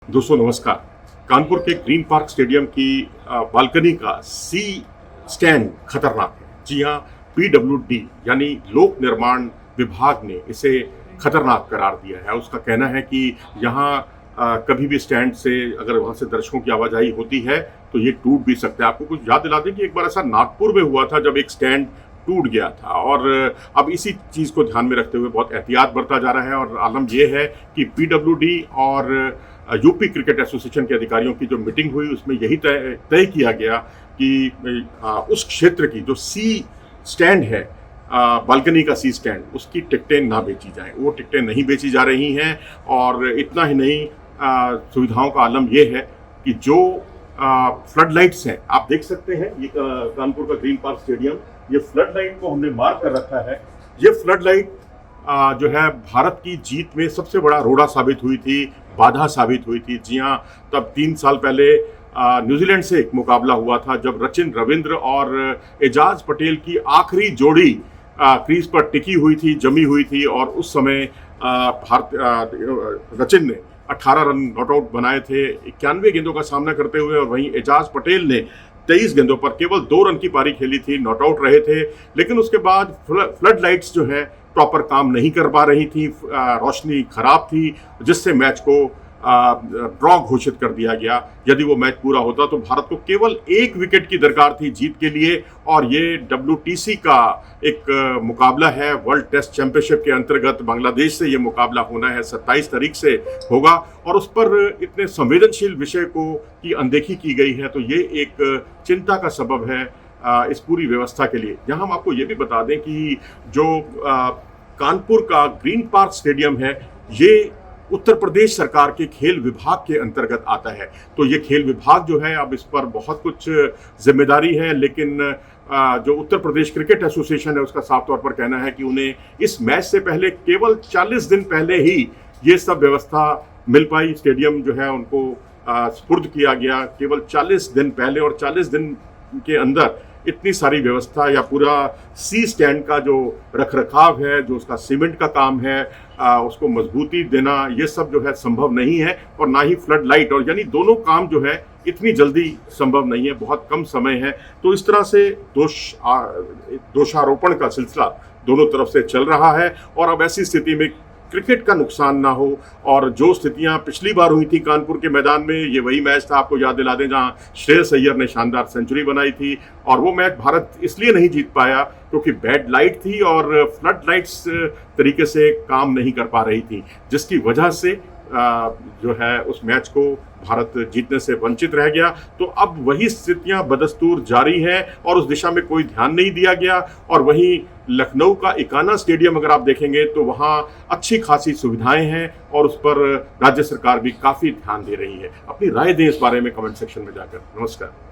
दोस्तों नमस्कार। कानपुर के ग्रीन पार्क स्टेडियम की बालकनी का सी स्टैंड खतरनाक है। जी हाँ, पीडब्ल्यूडी यानी लोक निर्माण विभाग ने इसे खतरनाक करार दिया है। उसका कहना है कि यहाँ कभी भी स्टैंड से अगर वहाँ से दर्शकों की आवाजाही होती है तो ये टूट भी सकता है। आपको कुछ याद दिला दें कि एक बार ऐसा नागपुर में हुआ था जब एक स्टैंड टूट गया था और अब इसी चीज़ को ध्यान में रखते हुए बहुत एहतियात बरता जा रहा है। और आलम यह है कि पीडब्ल्यूडी और यूपी क्रिकेट एसोसिएशन के अधिकारियों की जो मीटिंग हुई उसमें यही तय किया गया कि उस क्षेत्र की जो सी स्टैंड है, बालकनी का सी स्टैंड, उसकी टिकटें ना बेची जाएं। वो टिकटें नहीं बेची जा रही हैं। और इतना ही नहीं, सुविधाओं का आलम यह है कि जो फ्लड लाइट्स हैं, आप देख सकते हैं ये कानपुर का ग्रीन पार्क स्टेडियम, ये फ्लड लाइट को हमने मार्क कर रखा है। ये फ्लड लाइट जो है भारत की जीत में सबसे बड़ा रोड़ा साबित हुई थी, बाधा साबित हुई थी। जी हाँ, तब 3 साल पहले न्यूजीलैंड से एक मुकाबला हुआ था जब सचिन रविंद्र और एजाज पटेल की आखिरी जोड़ी क्रीज पर टिकी हुई थी, जमी हुई थी। और उस समय सचिन ने 18 रन नॉट आउट बनाए थे 91 गेंदों का सामना करते हुए, और वहीं एजाज पटेल ने 23 गेंदों पर केवल 2 रन की पारी खेली थी, नॉट आउट रहे थे। लेकिन उसके बाद फ्लड लाइट्स जो है प्रॉपर काम नहीं कर पा रही थी, रोशनी खराब थी, जिससे मैच को ड्रॉ घोषित कर दिया गया। यदि वो मैच पूरा होता तो भारत को केवल 1 विकेट की दरकार थी जीत के लिए। और ये WTC का एक मुकाबला है, वर्ल्ड टेस्ट चैंपियनशिप के अंतर्गत बांग्लादेश से ये मुकाबला होना है, 27 तारीख से होगा। और उस पर इतने संवेदनशील विषय को की अनदेखी की गई है, तो ये एक चिंता का सबब है इस पूरी व्यवस्था के लिए। यहाँ हम आपको ये भी बता दें कि जो कानपुर का ग्रीन पार्क स्टेडियम है, ये उत्तर प्रदेश सरकार के खेल विभाग के अंतर्गत आता है। तो ये खेल विभाग जो है, अब इस पर बहुत कुछ जिम्मेदारी है। लेकिन जो उत्तर प्रदेश क्रिकेट एसोसिएशन है, उसका साफ तौर पर कहना है कि उन्हें इस मैच से पहले केवल 40 दिन पहले ही ये सब व्यवस्था मिल पाई। स्टेडियम जो है उनको स्पुर्द किया गया केवल 40 दिन पहले, और 40 दिन के अंदर इतनी सारी व्यवस्था या पूरा सी स्टैंड का जो रखरखाव है, जो उसका सीमेंट का काम है, उसको मजबूती देना, ये सब जो है संभव नहीं है। और ना ही फ्लड लाइट, और यानी दोनों काम जो है इतनी जल्दी संभव नहीं है, बहुत कम समय है। तो इस तरह से दोषारोपण का सिलसिला दोनों तरफ से चल रहा है। और अब ऐसी स्थिति में क्रिकेट का नुकसान ना हो, और जो स्थितियां पिछली बार हुई थी कानपुर के मैदान में, ये वही मैच था, आपको याद दिला दें, जहां श्रेयस अय्यर ने शानदार सेंचुरी बनाई थी। और वो मैच भारत इसलिए नहीं जीत पाया क्योंकि बैड लाइट थी और फ्लड लाइट्स तरीके से काम नहीं कर पा रही थी, जिसकी वजह से जो है उस मैच को भारत जीतने से वंचित रह गया। तो अब वही स्थितियां बदस्तूर जारी हैं और उस दिशा में कोई ध्यान नहीं दिया गया। और वहीं लखनऊ का इकाना स्टेडियम अगर आप देखेंगे तो वहां अच्छी खासी सुविधाएं हैं और उस पर राज्य सरकार भी काफी ध्यान दे रही है। अपनी राय दें इस बारे में कमेंट सेक्शन में जाकर। नमस्कार।